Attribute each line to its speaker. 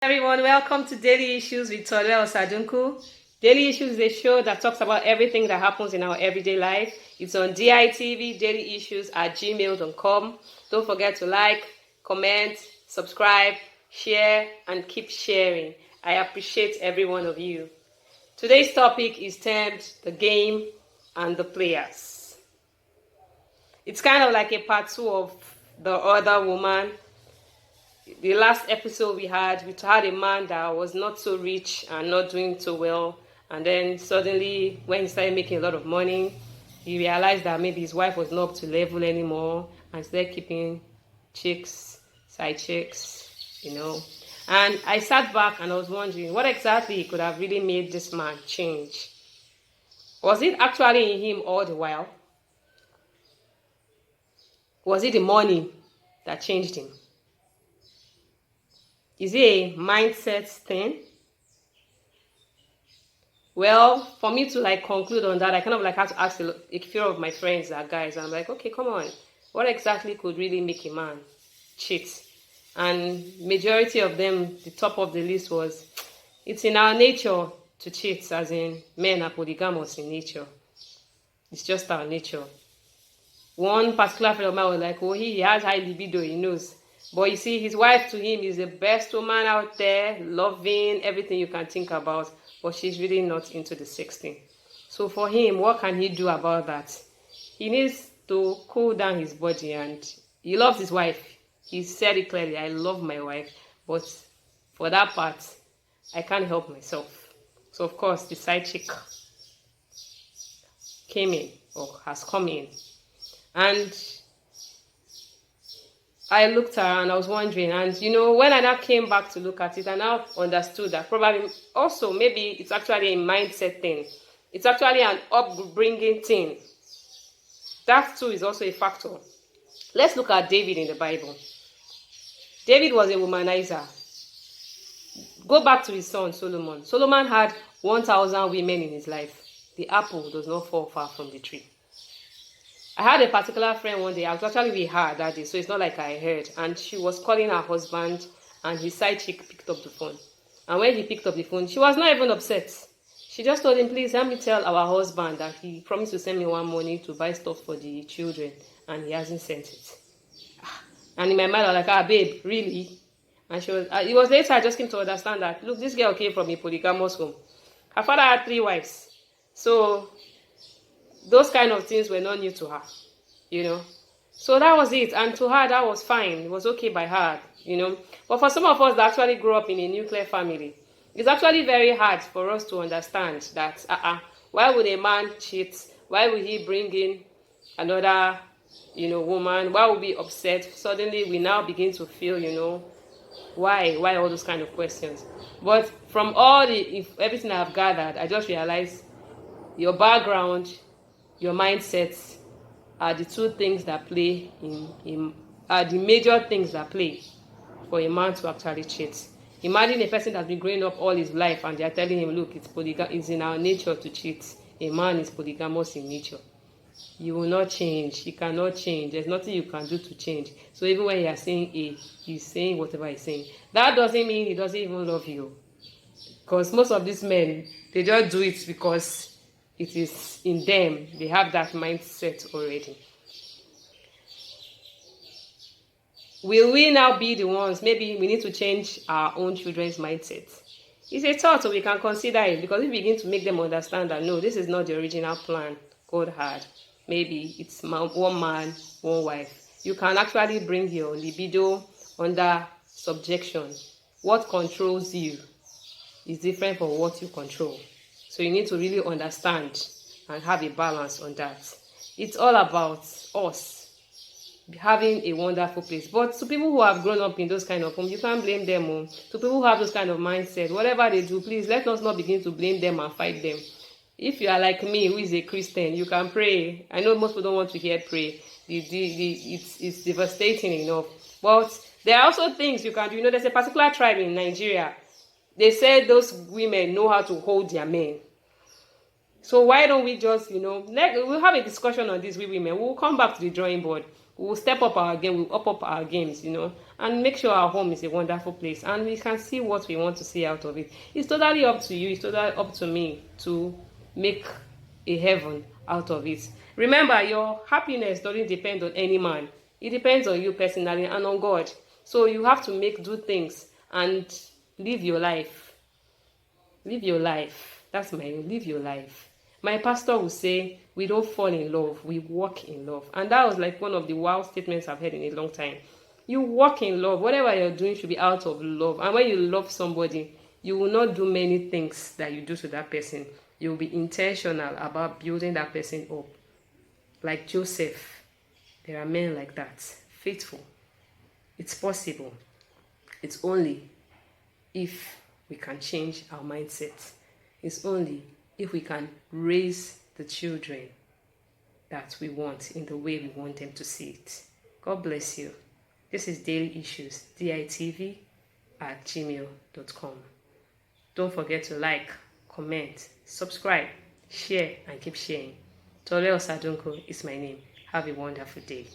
Speaker 1: Everyone, welcome to Daily Issues with Tolu Osadunku. Daily Issues is a show that talks about everything that happens in our everyday life. It's on DITV, dailyissues@gmail.com. Don't forget to like, comment, subscribe, share, and keep sharing. I appreciate every one of you. Today's topic is termed the game and the players. It's kind of like a part 2 of the other woman. The last episode we had a man that was not so rich and not doing so well, and then suddenly when he started making a lot of money, he realized that maybe his wife was not up to level anymore and started keeping side chicks. And I sat back and I was wondering what exactly could have really made this man change. Was it actually in him all the while? Was it the money that changed him? Is it a mindset thing? Well, for me to conclude on that, I kind of had to ask a few of my friends that are guys. I'm like, okay, come on. What exactly could really make a man cheat? And majority of them, the top of the list was, it's in our nature to cheat, as in men are polygamous in nature. It's just our nature. One particular friend of mine was like, oh, he has high libido, he knows. But you see, his wife to him is the best woman out there, loving, everything you can think about. But she's really not into the sex thing. So for him, what can he do about that? He needs to cool down his body, and he loves his wife. He said it clearly, I love my wife. But for that part, I can't help myself. So of course, the side chick came in, or has come in. And I looked around and I was wondering, and when I now came back to look at it, I now understood that probably also maybe it's actually a mindset thing. It's actually an upbringing thing. That too is also a factor. Let's look at David in the Bible. David was a womanizer. Go back to his son Solomon. Solomon had 1,000 women in his life. The apple does not fall far from the tree. I had a particular friend one day. I was actually with her that day, so it's not like I heard. And she was calling her husband, and his side chick picked up the phone. And when he picked up the phone, she was not even upset. She just told him, please help me tell our husband that he promised to send me one money to buy stuff for the children, and he hasn't sent it. And in my mind, I was like, babe, really? And she was. It was later I just came to understand that, look, this girl came from a polygamous home. Her father had 3 wives. So those kind of things were not new to her, So that was it. And to her, that was fine. It was okay by her, But for some of us that actually grew up in a nuclear family, it's actually very hard for us to understand that, why would a man cheat? Why would he bring in another, woman? Why would we be upset? Suddenly, we now begin to feel, why all those kind of questions. But from everything I've gathered, I just realized your background, your mindsets are the two things that play are the major things that play for a man to actually cheat. Imagine a person that's been growing up all his life and they're telling him, look, it's in our nature to cheat. A man is polygamous in nature. You will not change. You cannot change. There's nothing you can do to change. So even when you are saying A, he's saying whatever he's saying. That doesn't mean he doesn't even love you. Because most of these men, they just do it because it is in them. They have that mindset already. Will we now be the ones? Maybe we need to change our own children's mindset. It's a thought, so we can consider it, because we begin to make them understand that no, this is not the original plan God had. Maybe it's one man, one wife. You can actually bring your libido under subjection. What controls you is different from what you control. So you need to really understand and have a balance on that. It's all about us having a wonderful place. But to people who have grown up in those kind of homes, you can't blame them. To people who have those kind of mindset, whatever they do, please let us not begin to blame them and fight them. If you are like me, who is a Christian, you can pray. I know most people don't want to hear pray. It's devastating enough. But there are also things you can do. There's a particular tribe in Nigeria. They say those women know how to hold their men. So why don't we just, we'll have a discussion on this with women. We'll come back to the drawing board. we'll step up our game, we'll up our games, and make sure our home is a wonderful place and we can see what we want to see out of it. It's totally up to you, it's totally up to me to make a heaven out of it. Remember, your happiness doesn't depend on any man. It depends on you personally and on God. So you have to do things and live your life. Live your life. That's live your life. My pastor will say, we don't fall in love, we walk in love. And that was like one of the wild statements I've heard in a long time. You walk in love. Whatever you're doing should be out of love. And when you love somebody, you will not do many things that you do to that person. You will be intentional about building that person up. Like Joseph, there are men like that, faithful. It's possible. It's only if we can change our mindset. It's only if we can raise the children that we want in the way we want them to see it. God bless you. This is Daily Issues, ditv@gmail.com. Don't forget to like, comment, subscribe, share, and keep sharing. Tole Osadunko is my name. Have a wonderful day.